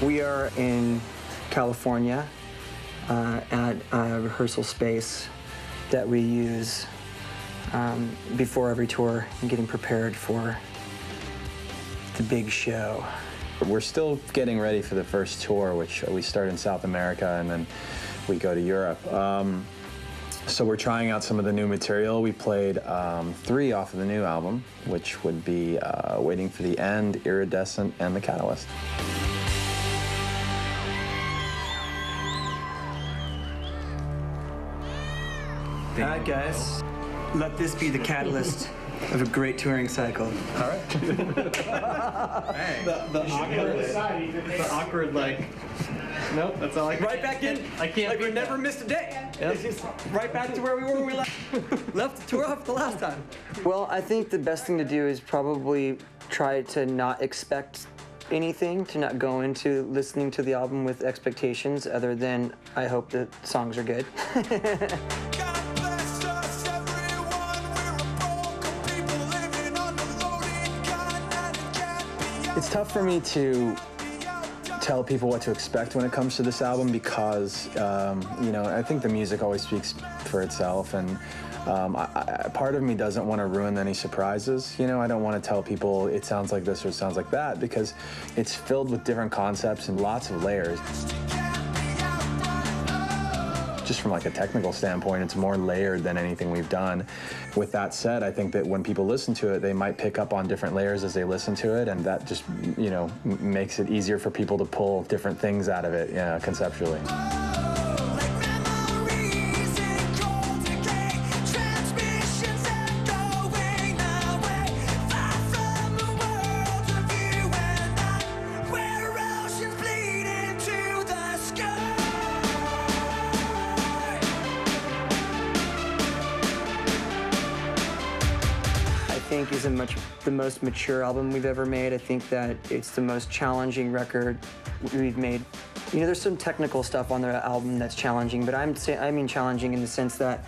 We are in California at a rehearsal space that we use before every tour and getting prepared for the big show. We're still getting ready for the first tour, which we start in South America and then we go to Europe. So we're trying out some of the new material. We played 3 off of the new album, which would be Waiting for the End, Iridescent, and The Catalyst. All right, guys. Let this be the catalyst of a great touring cycle. All right. The awkward, like, nope, that's all I can. Right back in. I can't. Like we never missed a day. Yep. It's just right back to where we were when we left the tour off the last time. Well, I think the best thing to do is probably try to not expect anything, to not go into listening to the album with expectations other than I hope the songs are good. It's tough for me to tell people what to expect when it comes to this album because, you know, I think the music always speaks for itself, and part of me doesn't want to ruin any surprises. You know, I don't want to tell people it sounds like this or it sounds like that because it's filled with different concepts and lots of layers. Just from like a technical standpoint, it's more layered than anything we've done. With that said, I think that when people listen to it, they might pick up on different layers as they listen to it, and that just, you know, makes it easier for people to pull different things out of it, conceptually. I think is the most mature album we've ever made. I think that it's the most challenging record we've made. You know, there's some technical stuff on the album that's challenging, but I mean challenging in the sense that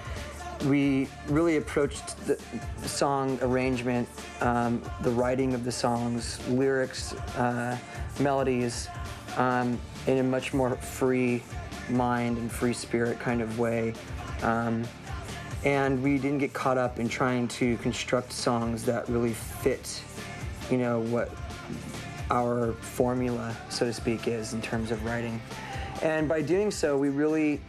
we really approached the song arrangement, the writing of the songs, lyrics, melodies, in a much more free mind and free spirit kind of way. And we didn't get caught up in trying to construct songs that really fit, you know, what our formula, so to speak, is in terms of writing. And by doing so, we really,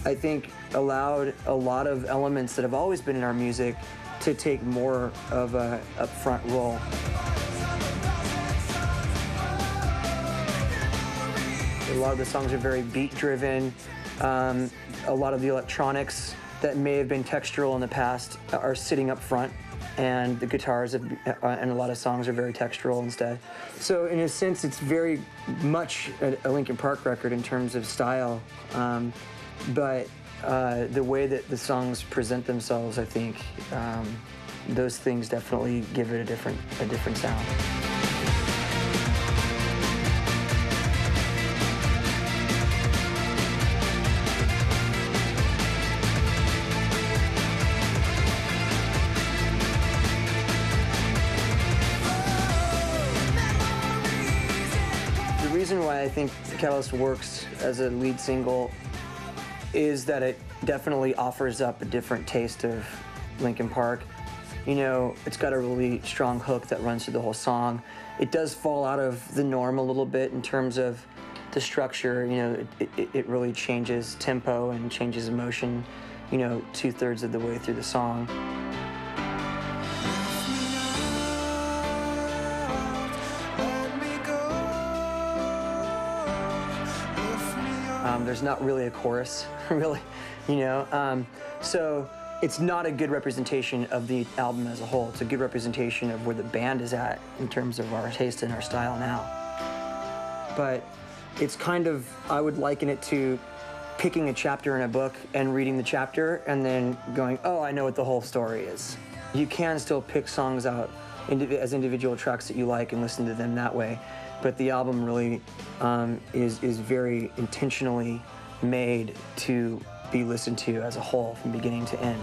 I think, allowed a lot of elements that have always been in our music to take more of a upfront role. A lot of the songs are very beat-driven. A lot of the electronics that may have been textural in the past are sitting up front, and the guitars and a lot of songs are very textural instead. So in a sense, it's very much a Linkin Park record in terms of style, but the way that the songs present themselves, I think, those things definitely give it a different sound. The reason why I think The Catalyst works as a lead single is that it definitely offers up a different taste of Linkin Park. You know, it's got a really strong hook that runs through the whole song. It does fall out of the norm a little bit in terms of the structure. You know, it really changes tempo and changes emotion, you know, 2/3 of the way through the song. There's not really a chorus, really, you know. So it's not a good representation of the album as a whole. It's a good representation of where the band is at in terms of our taste and our style now. But it's kind of, I would liken it to picking a chapter in a book and reading the chapter and then going, oh, I know what the whole story is. You can still pick songs out as individual tracks that you like and listen to them that way. But the album really is very intentionally made to be listened to as a whole from beginning to end.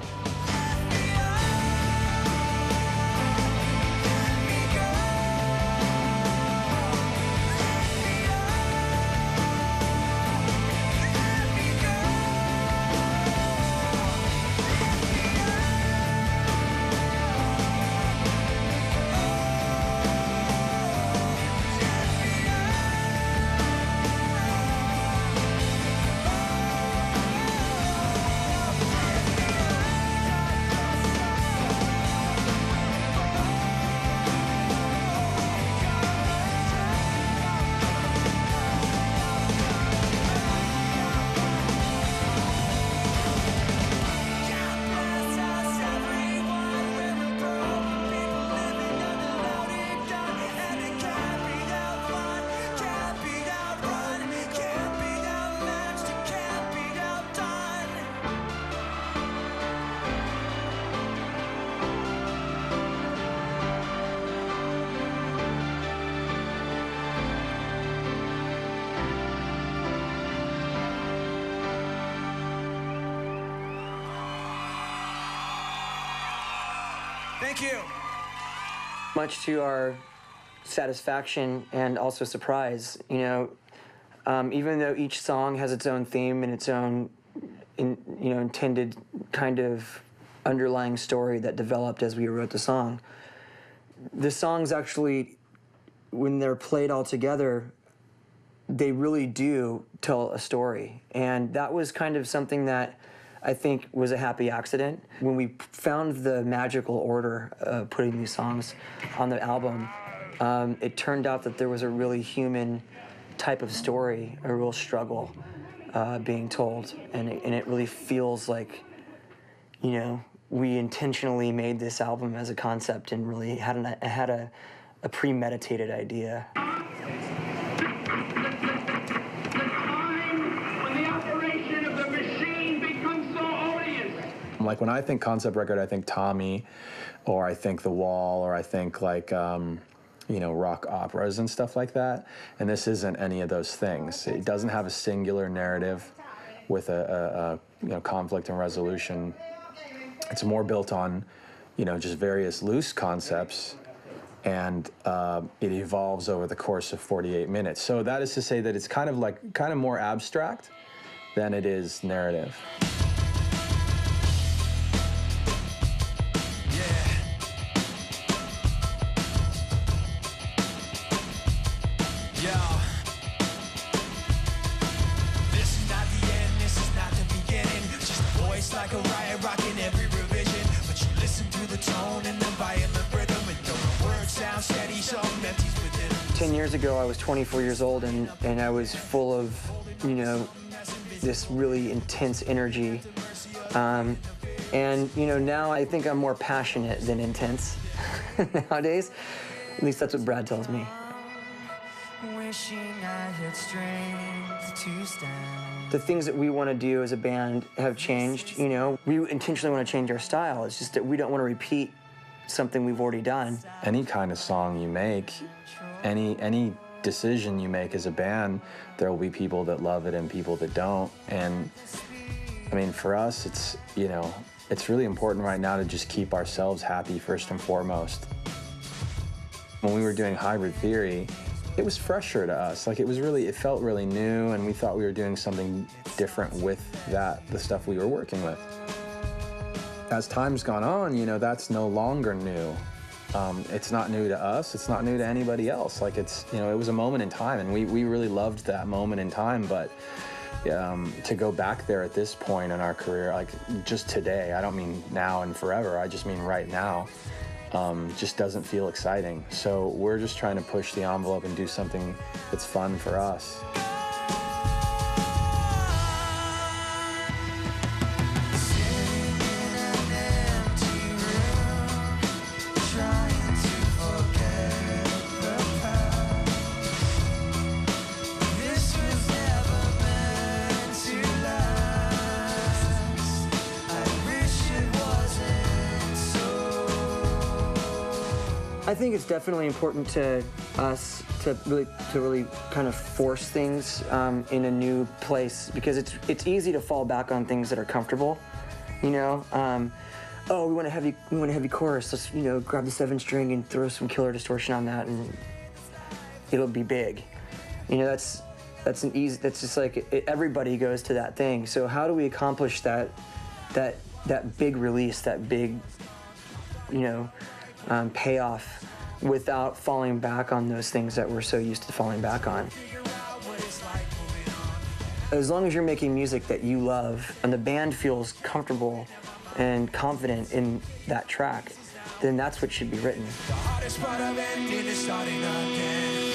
Thank you. Much to our satisfaction and also surprise, you know, even though each song has its own theme and its own, intended kind of underlying story that developed as we wrote the song, the songs actually, when they're played all together, they really do tell a story. And that was kind of something that I think was a happy accident. When we found the magical order of putting these songs on the album, it turned out that there was a really human type of story, a real struggle being told. And it really feels like, you know, we intentionally made this album as a concept and really had a premeditated idea. Like when I think concept record, I think Tommy, or I think The Wall, or I think like, rock operas and stuff like that. And this isn't any of those things. It doesn't have a singular narrative with a conflict and resolution. It's more built on, just various loose concepts, and it evolves over the course of 48 minutes. So that is to say that it's kind of more abstract than it is narrative. Like a riot rocking every revision, but you listen to the tone and the violent rhythm, and the words sound steady, so empties within. 10 years ago, I was 24 years old, and I was full of, this really intense energy. And, now I think I'm more passionate than intense nowadays. At least that's what Brad tells me. Wishing I had strength to stand. The things that we want to do as a band have changed, We intentionally want to change our style. It's just that we don't want to repeat something we've already done. Any kind of song you make, any decision you make as a band, there will be people that love it and people that don't. And I mean, for us, it's really important right now to just keep ourselves happy first and foremost. When we were doing Hybrid Theory, it was fresher to us. Like it felt really new, and we thought we were doing something different with the stuff we were working with. As time's gone on, that's no longer new. It's not new to us, it's not new to anybody else. Like it was a moment in time, and we really loved that moment in time, but to go back there at this point in our career, like just today, I don't mean now and forever, I just mean right now, just doesn't feel exciting. So we're just trying to push the envelope and do something that's fun for us. I think it's definitely important to us to really kind of force things in a new place, because it's easy to fall back on things that are comfortable, Oh, we want a heavy chorus. Let's grab the 7-string and throw some killer distortion on that, and it'll be big. That's just like everybody goes to that thing. So how do we accomplish that big release, that big payoff, without falling back on those things that we're so used to falling back on? As long as you're making music that you love and the band feels comfortable and confident in that track, then that's what should be written. The hardest part of ending is starting again.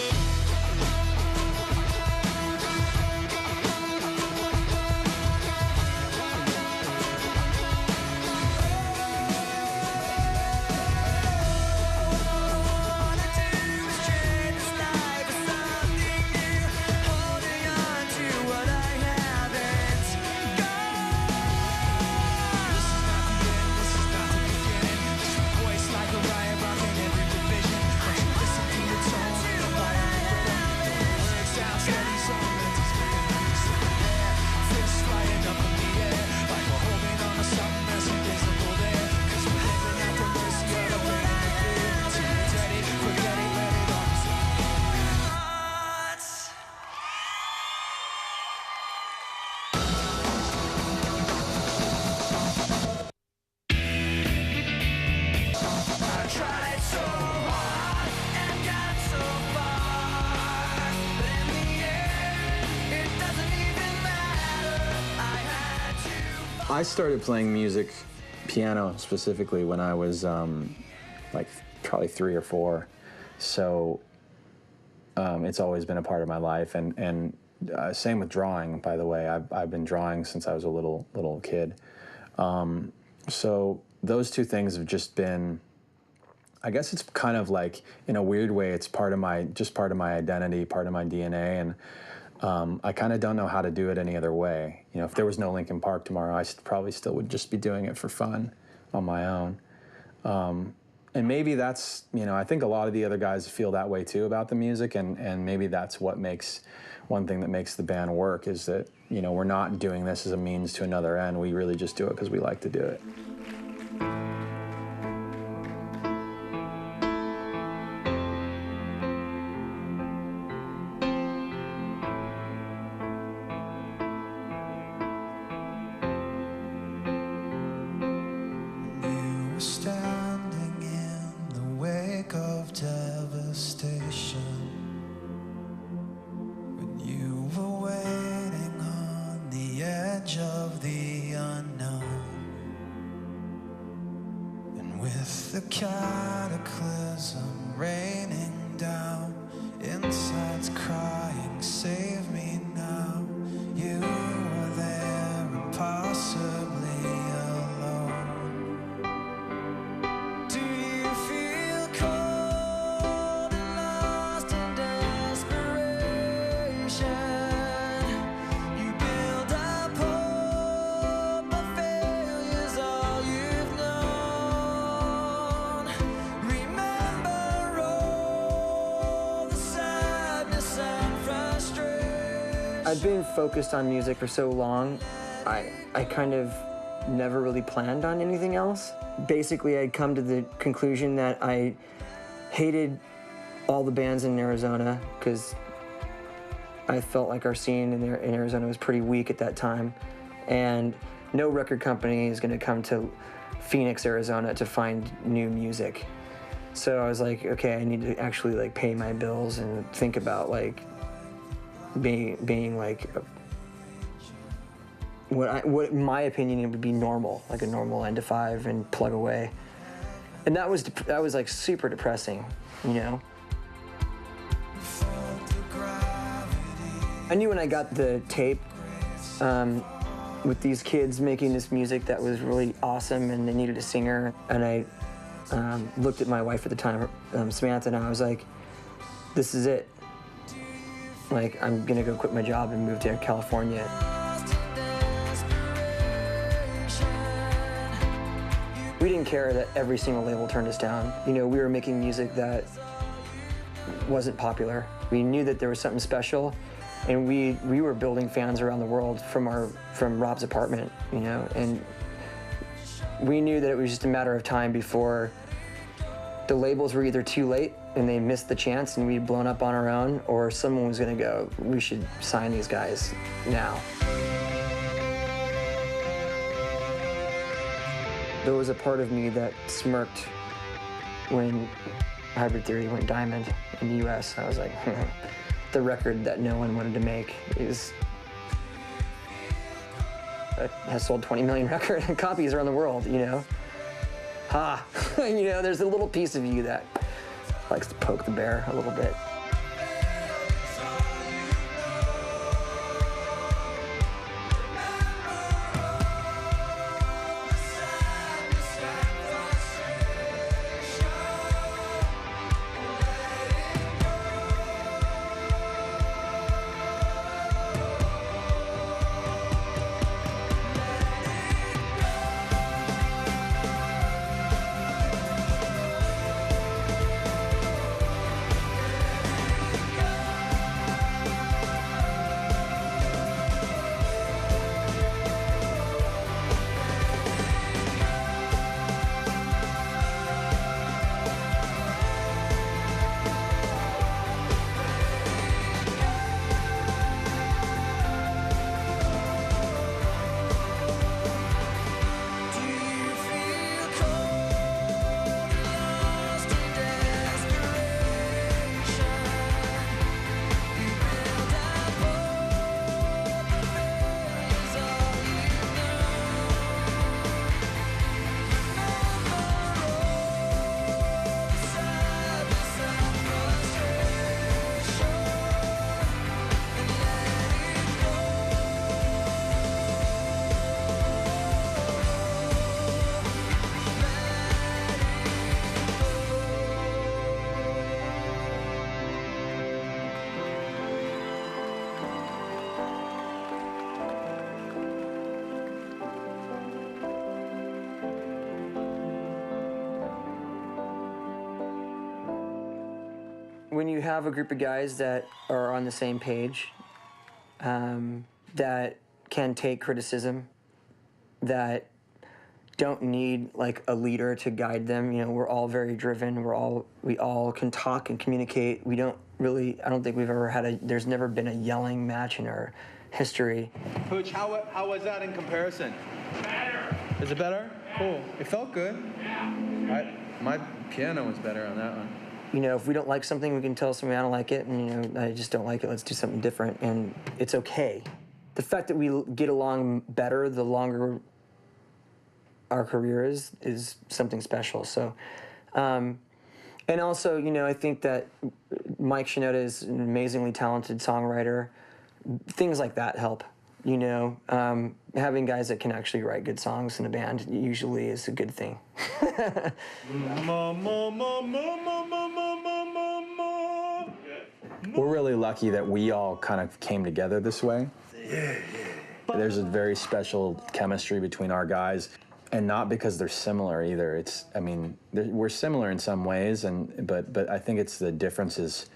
I started playing music, piano specifically, when I was like probably 3 or 4. So it's always been a part of my life, and same with drawing. By the way, I've been drawing since I was a little kid. So those two things have just been, I guess it's kind of like, in a weird way, it's part of my identity, part of my DNA, and I kind of don't know how to do it any other way. You know, if there was no Linkin Park tomorrow, I probably still would just be doing it for fun on my own. And maybe that's, you know, I think a lot of the other guys feel that way too about the music, and maybe that's what makes, one thing that makes the band work is that, you know, we're not doing this as a means to another end. We really just do it because we like to do it. The cataclysm raining down, insides crying, save me now. You were there, impossibly alone. Do you feel cold and lost in desperation? You build up hope, but failure's all you've known. I've been focused on music for so long, I kind of never really planned on anything else. Basically, I'd come to the conclusion that I hated all the bands in Arizona because I felt like our scene in Arizona was pretty weak at that time, and no record company is going to come to Phoenix, Arizona to find new music. So I was like, okay, I need to actually like pay my bills and think about like being like what in my opinion it would be normal, like a normal 9 to 5 and plug away. And that was like super depressing, you know. I knew when I got the tape with these kids making this music that was really awesome and they needed a singer, and I looked at my wife at the time, Samantha, and I was like, this is it. Like, I'm gonna go quit my job and move to California. We didn't care that every single label turned us down. You know, we were making music that wasn't popular. We knew that there was something special, and we were building fans around the world from Rob's apartment, you know, and we knew that it was just a matter of time before the labels were either too late and they missed the chance and we'd blown up on our own, or someone was gonna go, we should sign these guys now. There was a part of me that smirked when Hybrid Theory went diamond in the US. I was like, the record that no one wanted to make has sold 20 million copies around the world, you know? Ha! You know, there's a little piece of you that likes to poke the bear a little bit. when you have a group of guys that are on the same page, that can take criticism, that don't need like a leader to guide them. You know, we're all very driven. We all can talk and communicate. We don't really. I don't think we've ever had there's never been a yelling match in our history. Pooch, how was that in comparison? Better. Is it better? Cool. It felt good. Yeah. My piano was better on that one. You know, if we don't like something, we can tell somebody I don't like it, and you know, I just don't like it. Let's do something different, and it's okay. The fact that we get along better the longer our career is something special. So, and also, you know, I think that Mike Shinoda is an amazingly talented songwriter. Things like that help. You know, having guys that can actually write good songs in a band usually is a good thing. We're really lucky that we all kind of came together this way. There's a very special chemistry between our guys, and not because they're similar either. I mean, we're similar in some ways, but I think it's the differences,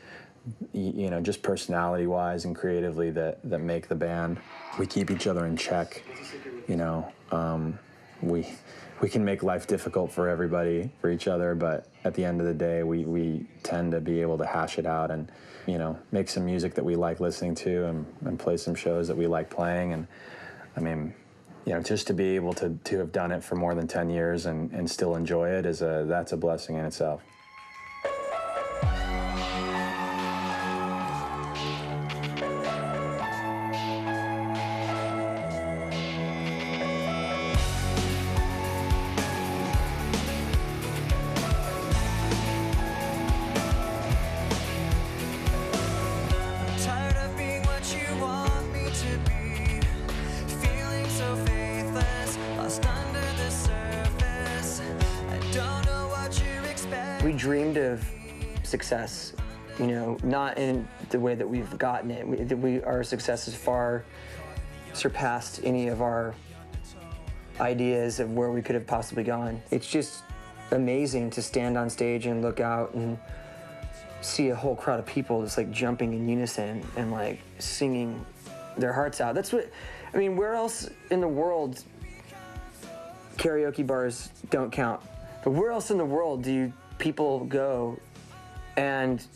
you know, just personality-wise and creatively that make the band. We keep each other in check, you know. We can make life difficult for everybody, for each other, but at the end of the day, we tend to be able to hash it out and, you know, make some music that we like listening to and play some shows that we like playing. And I mean, you know, just to be able to have done it for more than 10 years and still enjoy it that's a blessing in itself. We dreamed of success, you know, not in the way that we've gotten it. Our success has far surpassed any of our ideas of where we could have possibly gone. It's just amazing to stand on stage and look out and see a whole crowd of people just like jumping in unison and like singing their hearts out. That's what, I mean, where else in the world, karaoke bars don't count, but where else in the world do people go and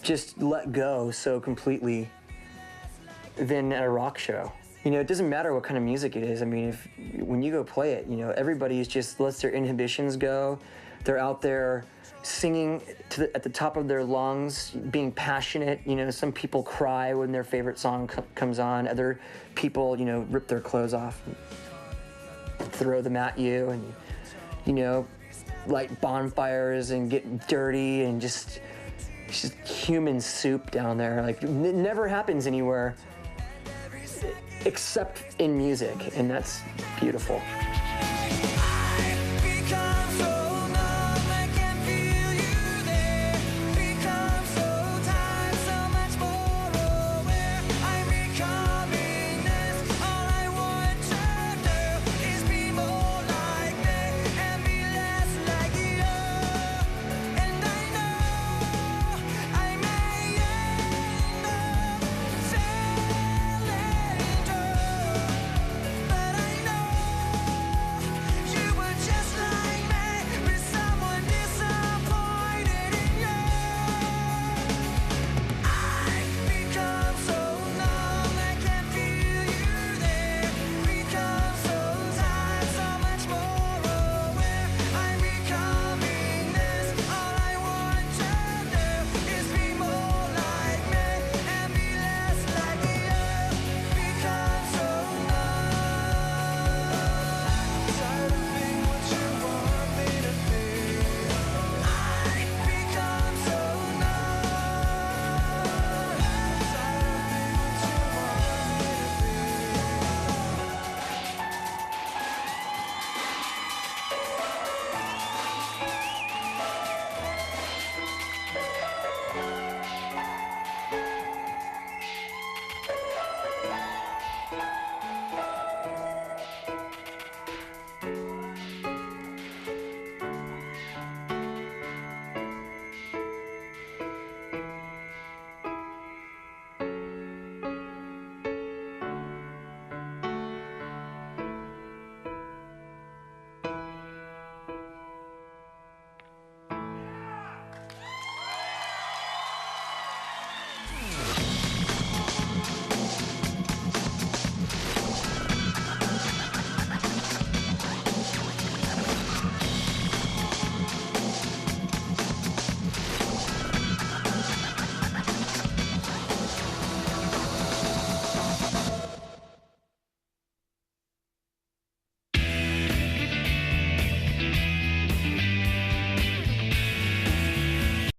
just let go so completely than at a rock show? You know, it doesn't matter what kind of music it is. I mean, when you go play it, you know, everybody just lets their inhibitions go. They're out there singing at the top of their lungs, being passionate. You know, some people cry when their favorite song comes on. Other people, you know, rip their clothes off and throw them at you, and, you know, light bonfires and get dirty and just human soup down there. Like, it never happens anywhere except in music, and that's beautiful.